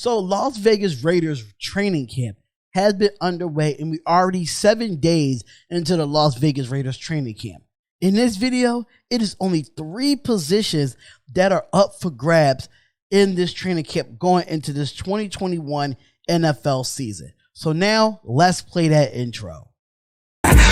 So Las Vegas Raiders training camp has been underway, and we're already 7 days into the Las Vegas Raiders training camp. In this video, it is only 3 positions that are up for grabs in this training camp going into this 2021 NFL season. So now let's play that intro.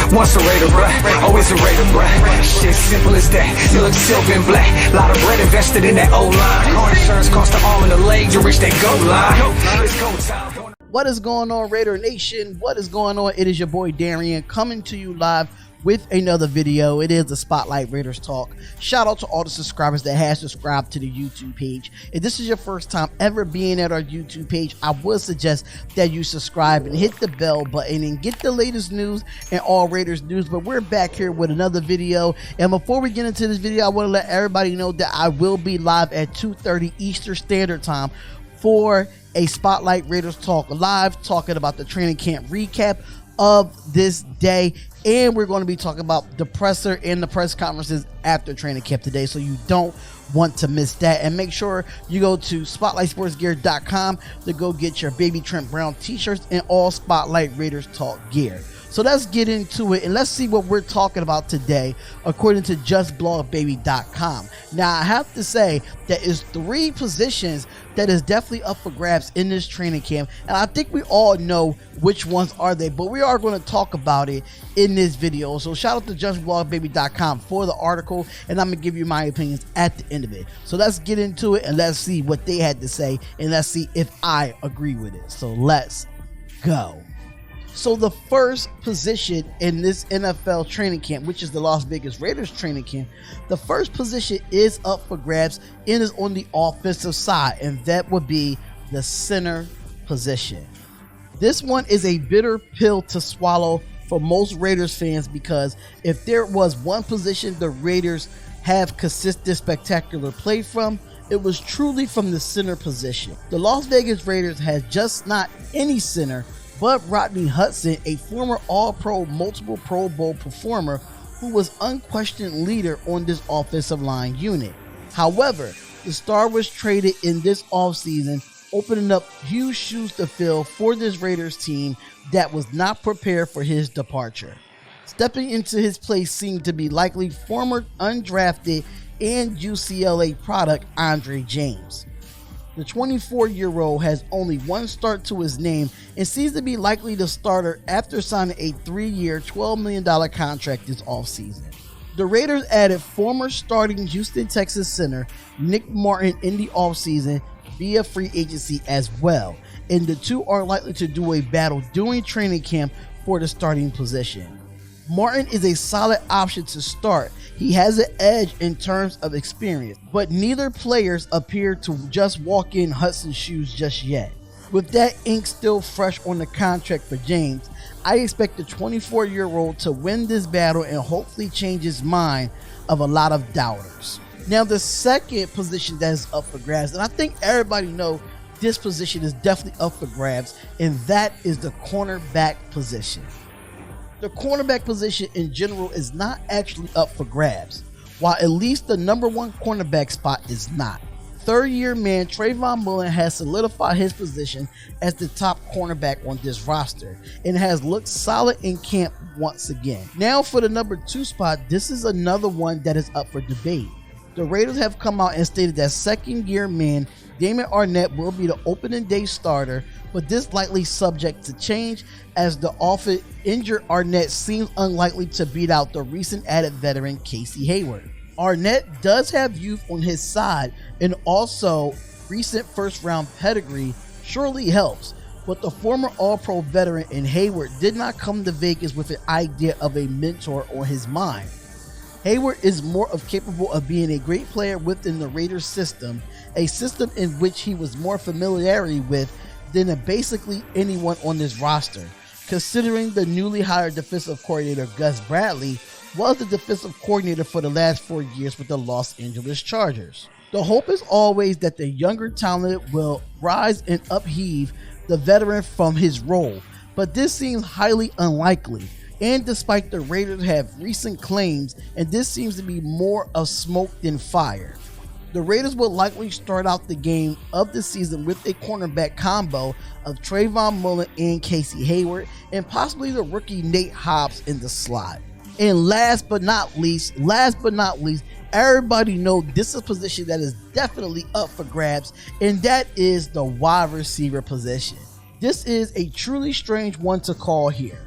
Once a Raider, bruh, always a Raider, bruh. Shit simple as that. You look silver and black. Lot of bread invested in that O-line. Car insurance cost the arm and the leg to reach that goal line. It's go time. What is going on, Raider Nation? What is going on? It is your boy Darian coming to you live with another video. It is the Spotlight Raiders Talk. Shout out to all the subscribers that has subscribed to the YouTube page. If this is your first time ever being at our YouTube page, I would suggest that you subscribe and hit the bell button and get the latest news and all Raiders news. But we're back here with another video, and before we get into this video, I want to let everybody know that I will be live at 2:30 Eastern Standard Time for a Spotlight Raiders Talk live, talking about the training camp recap of this day, and we're going to be talking about the presser and the press conferences after training camp today, so you don't want to miss that. And make sure you go to spotlightsportsgear.com to go get your baby Trent Brown t-shirts and all Spotlight Raiders Talk gear. So let's get into it and let's see what we're talking about today according to justblogbaby.com. Now, I have to say that is 3 positions that is definitely up for grabs in this training camp, and I think we all know which ones are they, but we are going to talk about it in this video. So shout out to justblogbaby.com for the article, and I'm going to give you my opinions at the end of it. So let's get into it and let's see what they had to say, and let's see if I agree with it. So let's go. So the first position in this NFL training camp, which is the Las Vegas Raiders training camp, the first position is up for grabs and is on the offensive side, and that would be the center position. This one is a bitter pill to swallow for most Raiders fans, because if there was one position the Raiders have consistent spectacular play from, it was truly from the center position. The Las Vegas Raiders has just not any center, but Rodney Hudson, a former All-Pro, multiple Pro Bowl performer who was unquestioned leader on this offensive line unit. However, the star was traded in this offseason, opening up huge shoes to fill for this Raiders team that was not prepared for his departure. Stepping into his place seemed to be likely former undrafted and UCLA product Andre James. The 24-year-old has only one start to his name and seems to be likely the starter after signing a 3-year, $12 million contract this offseason. The Raiders added former starting Houston, Texas center Nick Martin in the offseason via free agency as well, and the two are likely to do a battle during training camp for the starting position. Martin is a solid option to start. He has an edge in terms of experience, but neither players appear to just walk in Hudson's shoes just yet. With that ink still fresh on the contract for James, I expect the 24-year-old to win this battle and hopefully change his mind of a lot of doubters. Now, the second position that is up for grabs, and I think everybody knows this position is definitely up for grabs, and that is the cornerback position. The cornerback position in general is not actually up for grabs, while at least the number 1 cornerback spot is not. Third-year man Trayvon Mullen has solidified his position as the top cornerback on this roster and has looked solid in camp once again. Now for the number 2 spot, this is another one that is up for debate. The Raiders have come out and stated that second-year man Damon Arnett will be the opening day starter, but this likely subject to change as the often injured Arnett seems unlikely to beat out the recent added veteran Casey Hayward. Arnett does have youth on his side, and also recent first-round pedigree surely helps, but the former All-Pro veteran in Hayward did not come to Vegas with an idea of a mentor on his mind. Hayward is more capable of being a great player within the Raiders system, a system in which he was more familiarity with than basically anyone on this roster, considering the newly hired defensive coordinator Gus Bradley was the defensive coordinator for the last 4 years with the Los Angeles Chargers. The hope is always that the younger talent will rise and upheave the veteran from his role, but this seems highly unlikely. And despite the Raiders have recent claims, and this seems to be more of smoke than fire. The The Raiders will likely start out the game of the season with a cornerback combo of Trayvon Mullen and Casey Hayward, and possibly the rookie Nate Hobbs in the slot. And last but not least, everybody know this is a position that is definitely up for grabs, and that is the wide receiver position. This is a truly strange one to call here.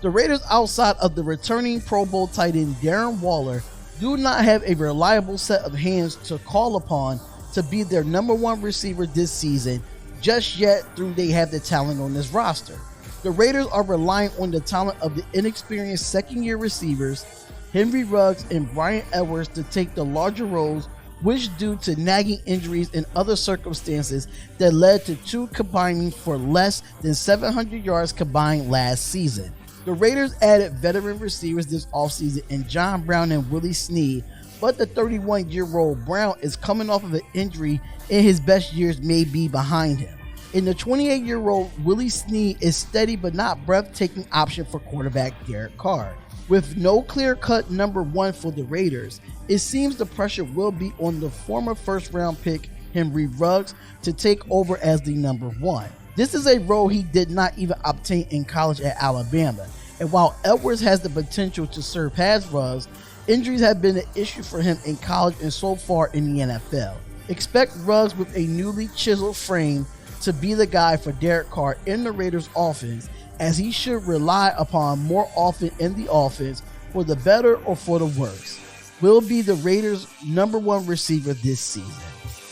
The Raiders, outside of the returning Pro Bowl tight end Darren Waller, do not have a reliable set of hands to call upon to be their number one receiver this season just yet, through they have the talent on this roster. The Raiders are relying on the talent of the inexperienced second-year receivers Henry Ruggs and Bryan Edwards to take the larger roles, which, due to nagging injuries and other circumstances, that led to two combining for less than 700 yards combined last season. The Raiders added veteran receivers this offseason in John Brown and Willie Snead, but the 31-year-old Brown is coming off of an injury and his best years may be behind him. And the 28-year-old Willie Snead is steady but not breathtaking option for quarterback Derek Carr. With no clear-cut number one for the Raiders, it seems the pressure will be on the former first-round pick Henry Ruggs to take over as the number one. This is a role he did not even obtain in college at Alabama, and while Edwards has the potential to surpass Ruggs, injuries have been an issue for him in college and so far in the NFL. Expect Ruggs with a newly chiseled frame to be the guy for Derek Carr in the Raiders offense, as he should rely upon more often in the offense, for the better or for the worse. Will be the Raiders' number one receiver this season.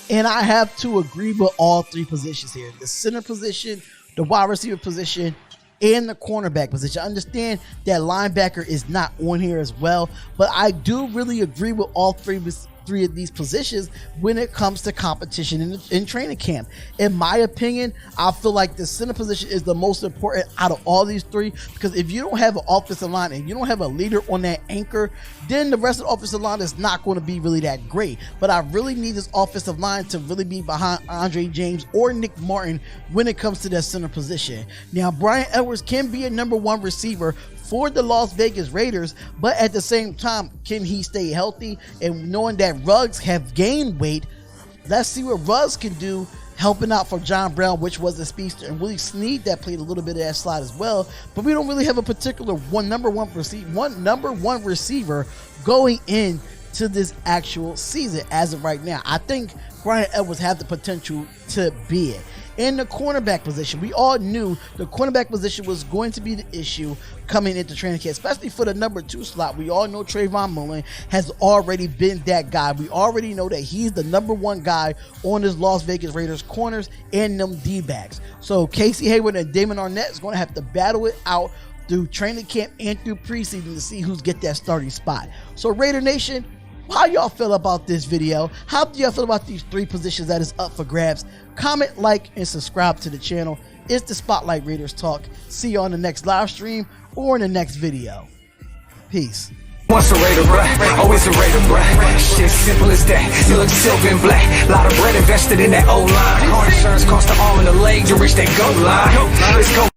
And I have to agree with all three positions here. The center position, the wide receiver position, and the cornerback position. I understand that linebacker is not on here as well, but I do really agree with all three of these positions when it comes to competition in training camp. In my opinion, I feel like the center position is the most important out of all these three, because if you don't have an offensive line and you don't have a leader on that anchor, then the rest of the offensive line is not going to be really that great. But I really need this offensive line to really be behind Andre James or Nick Martin when it comes to that center position. Now, Bryan Edwards can be a number one receiver for the Las Vegas Raiders, but at the same time, can he stay healthy? And knowing that Ruggs have gained weight, let's see what Ruggs can do helping out for John Brown, which was a speedster, and Willie Snead that played a little bit of that slot as well. But we don't really have a particular number one receiver going into this actual season as of right now. I think Bryan Edwards have the potential to be it. In the cornerback position, we all knew the cornerback position was going to be the issue coming into training camp, especially for the number two slot. We all know Trayvon Mullen has already been that guy. We already know that he's the number one guy on his Las Vegas Raiders corners and them D-backs. So Casey Hayward and Damon Arnett is going to have to battle it out through training camp and through preseason to see who's get that starting spot. So Raider Nation, how y'all feel about this video? How do y'all feel about these three positions that is up for grabs? Comment, like, and subscribe to the channel. It's the Spotlight Raiders Talk. See you on the next live stream or in the next video. Peace. Once a Raider, bruh, always a Raider, bruh. Shit simple as that. You look silver and black. Lot of bread invested in that O-line. Car insurance cost the arm and the leg to reach that goal line. Let's go.